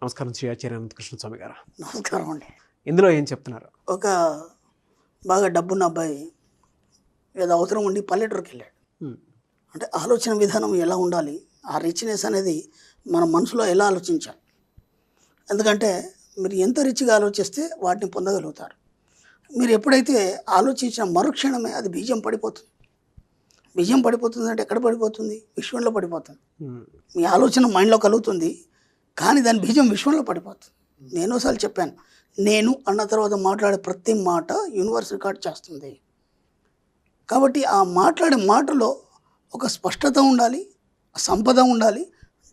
నమస్కారం శ్రీ ఆచార్య అనంత కృష్ణ స్వామి గారు. నమస్కారం అండి. ఇందులో ఏం చెప్తున్నారు? ఒక బాగా డబ్బున్న అబ్బాయి ఏదో అవసరం ఉండి పల్లెటూరుకి వెళ్ళాడు. అంటే ఆలోచన విధానం ఎలా ఉండాలి, ఆ రిచ్నెస్ అనేది మన మనసులో ఎలా ఆలోచించాలి. ఎందుకంటే మీరు ఎంత రిచ్గా ఆలోచిస్తే వాటిని పొందగలుగుతారు. మీరు ఎప్పుడైతే ఆలోచించిన మరుక్షణమే అది బీజం పడిపోతుంది. బీజం పడిపోతుంది అంటే ఎక్కడ పడిపోతుంది? విశ్వంలో పడిపోతుంది. మీ ఆలోచన మైండ్లో కలుగుతుంది, కానీ దాని బీజం విశ్వంలో పడిపోతుంది. నేనోసార్లు చెప్పాను, నేను అన్న తర్వాత మాట్లాడే ప్రతి మాట యూనివర్స్ రికార్డ్ చేస్తుంది. కాబట్టి ఆ మాట్లాడే మాటలో ఒక స్పష్టత ఉండాలి, సంపద ఉండాలి,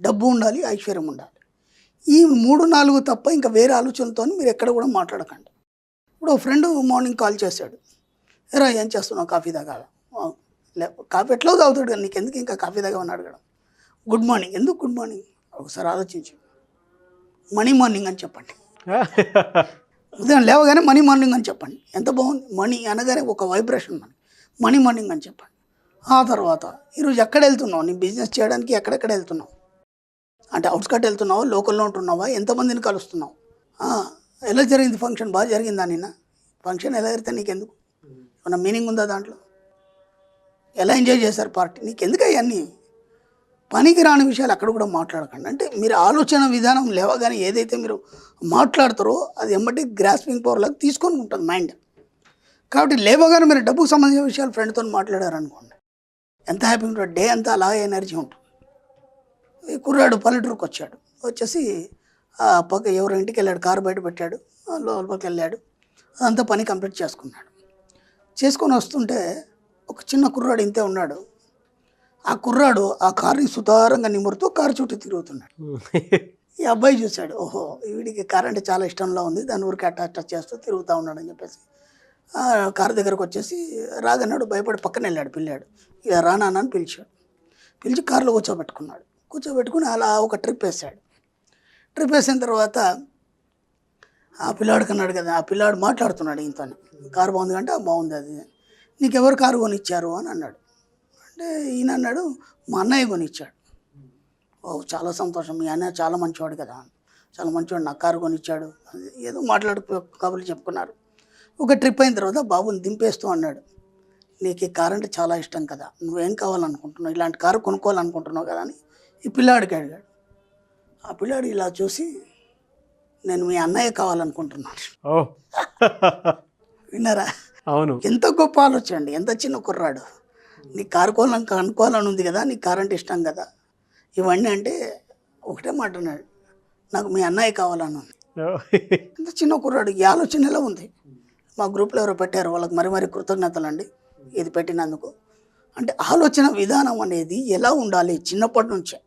డబ్బు ఉండాలి, ఐశ్వర్యం ఉండాలి. ఈ 3-4 తప్ప ఇంకా వేరే ఆలోచనలతో మీరు ఎక్కడ కూడా మాట్లాడకండి. ఇప్పుడు ఫ్రెండ్ మార్నింగ్ కాల్ చేశాడు, ఎరా ఏం చేస్తున్నావు, కాఫీ తాగాల? కాఫీ ఎట్లా తాగుతాడు కానీ నీకు ఎందుకు ఇంకా కాఫీ తాగామని అడగడం. Good morning. ఎందుకు గుడ్ మార్నింగ్? ఒకసారి ఆలోచించు. మనీ మార్నింగ్ అని చెప్పండి. ఉదయం లేవగానే మనీ మార్నింగ్ అని చెప్పండి. ఎంత బాగుంది. మనీ అనగానే ఒక వైబ్రేషన్ మనీ మార్నింగ్ అని చెప్పండి. ఆ తర్వాత ఈరోజు ఎక్కడ వెళ్తున్నావు, నీ బిజినెస్ చేయడానికి ఎక్కడెక్కడ వెళ్తున్నావు, అంటే అవుట్స్కట్ వెళ్తున్నావా, లోకల్లో ఉంటున్నావా, ఎంతమందిని కలుస్తున్నావు, ఎలా జరిగింది ఫంక్షన్, బాగా జరిగిందా నిన్న ఫంక్షన్, ఎలా జరిగితే నీకెందుకు, ఏమన్నా మీనింగ్ ఉందా దాంట్లో, ఎలా ఎంజాయ్ చేశారు పార్టీ, నీకెందుకు అవన్నీ పనికి రాని విషయాలు అక్కడ కూడా మాట్లాడకండి. అంటే మీరు ఆలోచన విధానం లేవగానే ఏదైతే మీరు మాట్లాడతారో అది ఎమ్మటి గ్రాస్పింగ్ పవర్ లాగా తీసుకొని ఉంటుంది మైండ్. కాబట్టి లేవగానే మీరు డబ్బుకు సంబంధించిన విషయాలు ఫ్రెండ్తో మాట్లాడారనుకోండి, ఎంత హ్యాపీ ఉంటుంది, డే అంతా అలాగే ఎనర్జీ ఉంటుంది. ఈ కుర్రాడు పల్లెటూరుకు వచ్చాడు, వచ్చేసి పక్క ఎవరో ఇంటికి వెళ్ళాడు, కారు బయట పెట్టాడు, లోపలికి వెళ్ళాడు, అదంతా పని కంప్లీట్ చేసుకున్నాడు. చేసుకొని వస్తుంటే ఒక చిన్న కుర్రాడు ఇంతే ఉన్నాడు. ఆ కుర్రాడు ఆ కారుని సుతారంగా నిమురుతూ కారు చుట్టూ తిరుగుతున్నాడు. ఈ అబ్బాయి చూశాడు, ఓహో వీడికి కారు అంటే చాలా ఇష్టంలో ఉంది, దాని ఊరికి అటాచ్ చేస్తూ తిరుగుతూ ఉన్నాడు అని చెప్పేసి కారు దగ్గరకు వచ్చేసి రాగన్నాడు, భయపడి పక్కన వెళ్ళాడు, పిల్లాడు. ఇక రానా అని పిలిచాడు. పిలిచి కారులో కూర్చోబెట్టుకుని అలా ఒక ట్రిప్ వేసాడు. ట్రిప్ వేసిన తర్వాత ఆ పిల్లాడికి అన్నాడు కదా, ఆ పిల్లాడు మాట్లాడుతున్నాడు ఈయనతో, కారు బాగుంది అంటే బాగుంది, అది నీకెవరు కారు కొనిచ్చారు అని అన్నాడు. అంటే ఈయన అన్నాడు, మా అన్నయ్య కొనిచ్చాడు. ఓ చాలా సంతోషం, మీ అన్నయ్య చాలా మంచివాడు కదా, చాలా మంచివాడు, నాకు కారు కొనిచ్చాడు, ఏదో కబుర్లు చెప్పుకున్నారు. ఒక ట్రిప్ అయిన తర్వాత బాబుని దింపేస్తూ అన్నాడు, నీకు ఈ కారు అంటే చాలా ఇష్టం కదా, నువ్వేం కావాలనుకుంటున్నావు, ఇలాంటి కారు కొనుక్కోవాలనుకుంటున్నావు కదా అని ఈ పిల్లాడికి అడిగాడు. ఆ పిల్లాడు ఇలా చూసి, నేను మీ అన్నయ్య కావాలనుకుంటున్నాను. విన్నారా? అవును. ఎంత గొప్ప ఆలోచన అండి, ఎంత చిన్న కుర్రాడు. నీ కారు అనుకోవాలని ఉంది కదా, నీ కారు అంటే ఇష్టం కదా, ఇవన్నీ అంటే ఒకటే మాట అన్నాడు, నాకు మీ అన్నయ్య కావాలని ఉంది. ఎంత చిన్న కుర్రాడు, ఈ ఆలోచన ఎలా ఉంది. మా గ్రూప్లో ఎవరో పెట్టారు, వాళ్ళకి మరి కృతజ్ఞతలు అండి ఇది పెట్టినందుకు. అంటే ఆలోచన విధానం అనేది ఎలా ఉండాలి చిన్నప్పటి నుంచే.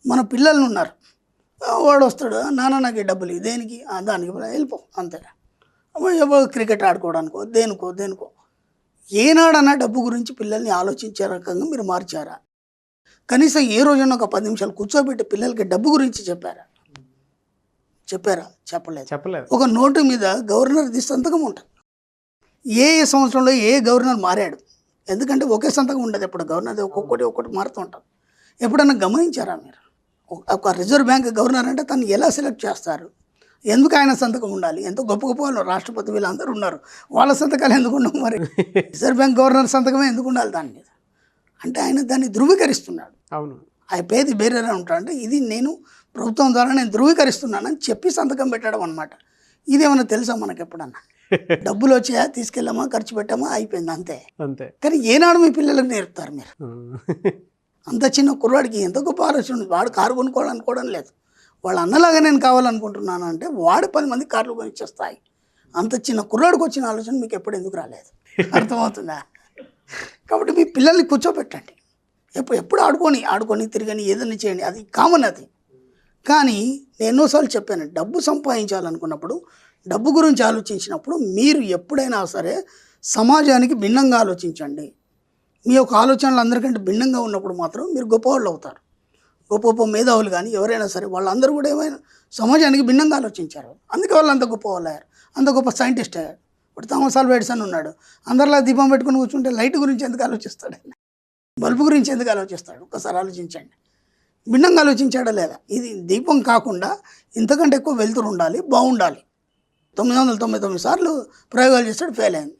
మన పిల్లలు ఉన్నారు, వాడు వస్తాడు, నాన్న నాకు డబ్బులు దేనికి, దానికి వెళ్ళిపో అంతే, క్రికెట్ ఆడుకోవడానికో దేనికో. ఏనాడన్నా డబ్బు గురించి పిల్లల్ని ఆలోచించే రకంగా మీరు మార్చారా? కనీసం ఏ రోజున ఒక 10 నిమిషాలు కూర్చోబెట్టి పిల్లలకి డబ్బు గురించి చెప్పారా? చెప్పలేదు. ఒక నోటు మీద గవర్నర్ది సంతకం ఉంటుంది. ఏ సంవత్సరంలో ఏ గవర్నర్ మారాడు, ఎందుకంటే ఒకే సంతకం ఉండదు, ఎప్పుడు గవర్నర్ ఒక్కొక్కటి మారుతూ ఉంటారు. ఎప్పుడన్నా గమనించారా మీరు? ఒక రిజర్వ్ బ్యాంక్ గవర్నర్ అంటే తను ఎలా సెలెక్ట్ చేస్తారు, ఎందుకు ఆయన సంతకం ఉండాలి? ఎంతో గొప్ప వాళ్ళు రాష్ట్రపతి వీళ్ళందరూ ఉన్నారు, వాళ్ళ సంతకాలు ఎందుకు ఉండవు? మరి రిజర్వ్ బ్యాంక్ గవర్నర్ సంతకమే ఎందుకు ఉండాలి దాని మీద? అంటే ఆయన దాన్ని ధృవీకరిస్తున్నాడు. అవును, ఆ పేది వేరేలా ఉంటాడు. అంటే ఇది నేను ప్రభుత్వం ద్వారా నేను ధృవీకరిస్తున్నానని చెప్పి సంతకం పెట్టడం అనమాట. ఇదేమన్నా తెలుసా మనకి ఎప్పుడన్నా? డబ్బులు వచ్చాయా, తీసుకెళ్ళామా, ఖర్చు పెట్టామా, అయిపోయింది అంతే. కానీ ఏనాడు మీ పిల్లలకు నేర్పుతారు మీరు? అంత చిన్న కుర్రాడికి ఎంత గొప్ప ఆలోచన ఉంది. వాడు కారు కొనుక్కోవాలనుకోవడం లేదు, వాళ్ళ అన్నలాగా నేను కావాలనుకుంటున్నాను అంటే వాడు 10 మంది కార్లు కొనిచ్చేస్తాయి. అంత చిన్న కుర్రాడికి వచ్చిన ఆలోచన మీకు ఎప్పుడు రాలేదు? అర్థమవుతుందా? కాబట్టి మీ పిల్లల్ని కూర్చోబెట్టండి, ఎప్పుడు ఆడుకొని తిరగని ఏదైనా చేయండి, అది కామన్ అది. కానీ నేను ఎన్నోసార్లు చెప్పాను, డబ్బు సంపాదించాలనుకున్నప్పుడు, డబ్బు గురించి ఆలోచించినప్పుడు మీరు ఎప్పుడైనా సరే సమాజానికి భిన్నంగా ఆలోచించండి. మీ యొక్క ఆలోచనలు అందరికంటే భిన్నంగా ఉన్నప్పుడు మాత్రం మీరు గొప్పవాళ్ళు అవుతారు. గొప్ప మేధావులు కానీ ఎవరైనా సరే వాళ్ళందరూ కూడా ఏమైనా సమాజానికి భిన్నంగా ఆలోచించారు, అందుకే వాళ్ళు అంత గొప్ప వాళ్ళు అయ్యారు, అంత గొప్ప సైంటిస్ట్ అయ్యారు. ఇప్పుడు థామస్ ఆల్వా ఎడిసన్ ఉన్నాడు, అందరిలా దీపం పెట్టుకుని కూర్చుంటే లైట్ గురించి ఎందుకు ఆలోచిస్తాడు, బల్బు గురించి ఎందుకు ఆలోచిస్తాడు? ఒకసారి ఆలోచించండి. భిన్నంగా ఆలోచించాడా లేదా? ఇది దీపం కాకుండా ఇంతకంటే ఎక్కువ వెలుతురు ఉండాలి, బాగుండాలి. 999 సార్లు ప్రయోగాలు చేస్తాడు, ఫెయిల్ అయింది.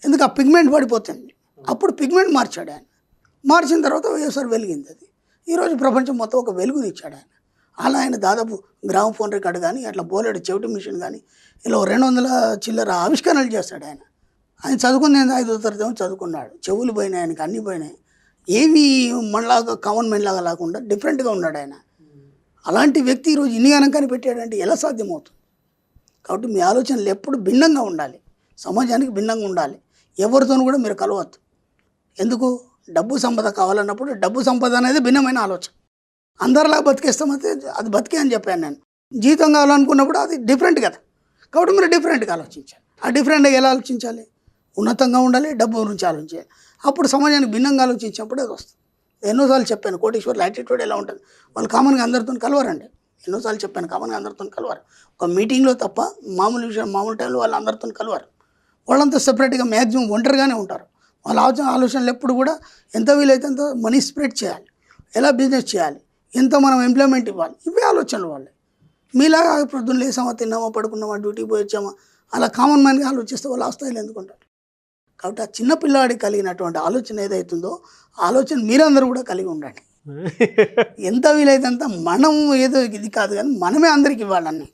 ఎందుకు? ఆ పిగ్మెంట్ పడిపోతుంది. అప్పుడు పిగ్మెంట్ మార్చాడు ఆయన. మార్చిన తర్వాత ఒకసారి వెలిగింది అది. ఈరోజు ప్రపంచం మొత్తం ఒక వెలుగునిచ్చాడు ఆయన. అలా ఆయన దాదాపు గ్రామ ఫోన్ రికార్డు కానీ, అట్లా బోలెడు చెవిటి మిషన్ కానీ, ఇలా 200 చిల్లర ఆవిష్కరణలు చేస్తాడు ఆయన. ఆయన చదువుకుంది 5వ తరగతి ఏమో చదువుకున్నాడు. చెవులు పోయినాయి, ఆయనకి అన్నీ పోయినాయి. ఏమీ మనలాగా కామన్ మెన్ లాగా లేకుండా డిఫరెంట్గా ఉన్నాడు ఆయన. అలాంటి వ్యక్తి ఈరోజు ఇన్ని గనం కనిపెట్టాడంటే ఎలా సాధ్యమవుతుంది? కాబట్టి మీ ఆలోచనలు ఎప్పుడు భిన్నంగా ఉండాలి, సమాజానికి భిన్నంగా ఉండాలి. ఎవరితోనూ కూడా మీరు కలవద్దు. ఎందుకు? డబ్బు సంపద కావాలన్నప్పుడు డబ్బు సంపద అనేది భిన్నమైన ఆలోచన. అందరిలా బతికేస్తామైతే అది బతికే అని చెప్పాను నేను. జీతం కావాలనుకున్నప్పుడు అది డిఫరెంట్ కదా. కాబట్టి మీరు డిఫరెంట్గా ఆలోచించాలి. ఆ డిఫరెంట్గా ఎలా ఆలోచించాలి? ఉన్నతంగా ఉండాలి, డబ్బు గురించి ఆలోచించాలి. అప్పుడు సమాజానికి భిన్నంగా ఆలోచించినప్పుడు అది వస్తుంది. ఎన్నోసార్లు చెప్పాను, కోటీశ్వర్ల యాటిట్యూడ్ ఎలా ఉంటుంది. వాళ్ళు కామన్గా అందరితో కలవరండి. ఎన్నోసార్లు చెప్పాను, కామన్గా అందరితో కలవరు. ఒక మీటింగ్లో తప్ప మామూలు విషయం, మామూలు టైంలో వాళ్ళు అందరితో కలవరు. వాళ్ళంతా సెపరేట్గా మ్యాక్సిమం ఒంటరిగానే ఉంటారు. వాళ్ళ ఆలోచనలు ఎప్పుడు కూడా ఎంత వీలైతే అంత మనీ స్ప్రెడ్ చేయాలి, ఎలా బిజినెస్ చేయాలి, ఎంత మనం ఎంప్లాయ్మెంట్ ఇవ్వాలి, ఇవే ఆలోచనలు వాళ్ళే. మీలాగా పొద్దున్న లేసామా, తిన్నామా, పడుకున్నామా, డ్యూటీకి పోయి వచ్చామా, అలా కామన్ మ్యాన్గా ఆలోచిస్తే వాళ్ళు ఆ స్థాయిలో ఎందుకుంటారు? కాబట్టి ఆ చిన్న పిల్లాడికి కలిగినటువంటి ఆలోచన ఏదైతుందో ఆలోచన మీరందరూ కూడా కలిగి ఉండండి. ఎంత వీలైతే అంత మనం ఏదో ఇది కాదు కానీ మనమే అందరికి ఇవ్వాలన్నీ,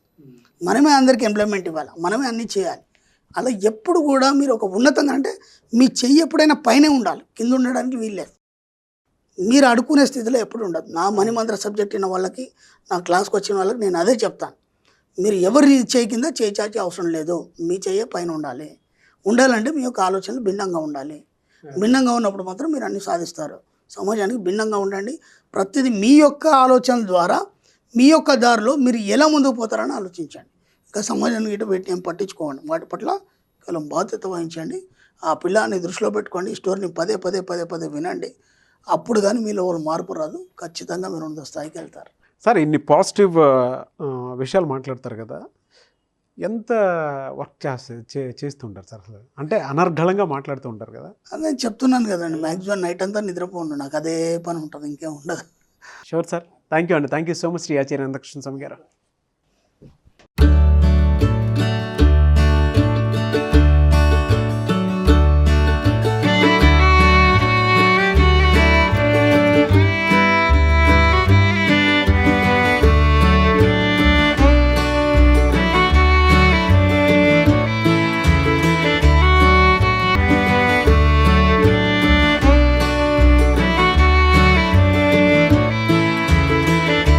మనమే అందరికి ఎంప్లాయ్మెంట్ ఇవ్వాలి, మనమే అన్నీ చేయాలి. అలా ఎప్పుడు కూడా మీరు ఒక ఉన్నతంగా అంటే మీ చెయ్యి ఎప్పుడైనా పైనే ఉండాలి, కింద ఉండడానికి వీల్లేదు. మీరు అడుక్కునే స్థితిలో ఎప్పుడు ఉండదు. నా మణిమంత్ర సబ్జెక్ట్ అయిన వాళ్ళకి, నా క్లాస్కి వచ్చిన వాళ్ళకి నేను అదే చెప్తాను. మీరు ఎవరి చేయి కింద చేయి చాచే అవసరం లేదు, మీ చెయ్యే పైన ఉండాలి. ఉండాలంటే మీ యొక్క ఆలోచనలు భిన్నంగా ఉండాలి. భిన్నంగా ఉన్నప్పుడు మాత్రం మీరు అన్నీ సాధిస్తారు. సమాజానికి భిన్నంగా ఉండండి. ప్రతిదీ మీ యొక్క ఆలోచనల ద్వారా, మీ యొక్క దారిలో మీరు ఎలా ముందుకు పోతారని ఆలోచించండి. ఇంకా సమాజానికి ఇటు పెట్టి ఏం పట్టించుకోండి. వాటి పట్ల కేవలం బాధ్యత వహించండి. ఆ పిల్లాన్ని దృష్టిలో పెట్టుకోండి. ఈ స్టోరీని పదే పదే పదే పదే వినండి. అప్పుడు కానీ మీలో మార్పు రాదు. ఖచ్చితంగా మీరు ఉన్నత స్థాయికి వెళ్తారు. సార్, ఇన్ని పాజిటివ్ విషయాలు మాట్లాడతారు కదా, ఎంత వర్క్ చేస్తుంటారు సార్ అసలు? అంటే అనర్గళంగా మాట్లాడుతూ ఉంటారు కదా. అది నేను చెప్తున్నాను కదండి, మ్యాక్సిమం నైట్ అంతా నిద్రపోండు, నాకు అదే పని ఉంటుంది, ఇంకేం ఉండదు. Sure sir. థ్యాంక్ యూ అండి. Thank you so much Shri Acharya Anantha Krishna Swamy గారు.